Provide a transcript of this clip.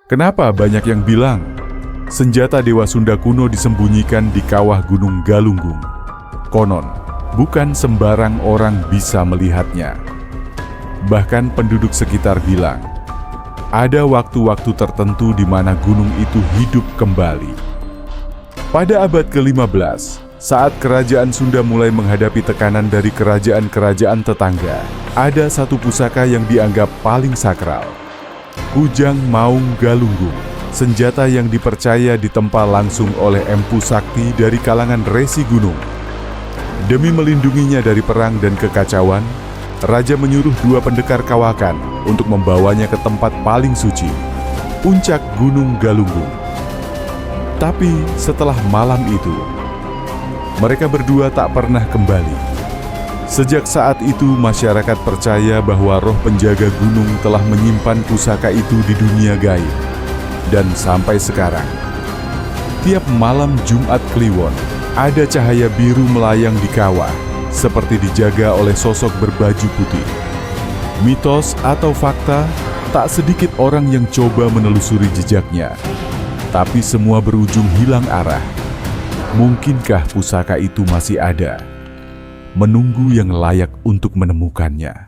Kenapa banyak yang bilang senjata Dewa Sunda kuno disembunyikan di kawah Gunung Galunggung? Konon, bukan sembarang orang bisa melihatnya. Bahkan penduduk sekitar bilang, ada waktu-waktu tertentu di mana gunung itu hidup kembali. Pada abad ke-15, saat kerajaan Sunda mulai menghadapi tekanan dari kerajaan-kerajaan tetangga, ada satu pusaka yang dianggap paling sakral. Kujang Maung Galunggung, senjata yang dipercaya ditempa langsung oleh Empu Sakti dari kalangan resi gunung. Demi melindunginya dari perang dan kekacauan, Raja menyuruh 2 pendekar kawakan untuk membawanya ke tempat paling suci, puncak Gunung Galunggung. Tapi setelah malam itu, mereka berdua tak pernah kembali. Sejak saat itu, masyarakat percaya bahwa roh penjaga gunung telah menyimpan pusaka itu di dunia gaib. Dan sampai sekarang, tiap malam Jumat Kliwon, ada cahaya biru melayang di kawah, seperti dijaga oleh sosok berbaju putih. Mitos atau fakta, tak sedikit orang yang coba menelusuri jejaknya. Tapi semua berujung hilang arah. Mungkinkah pusaka itu masih ada? Menunggu yang layak untuk menemukannya.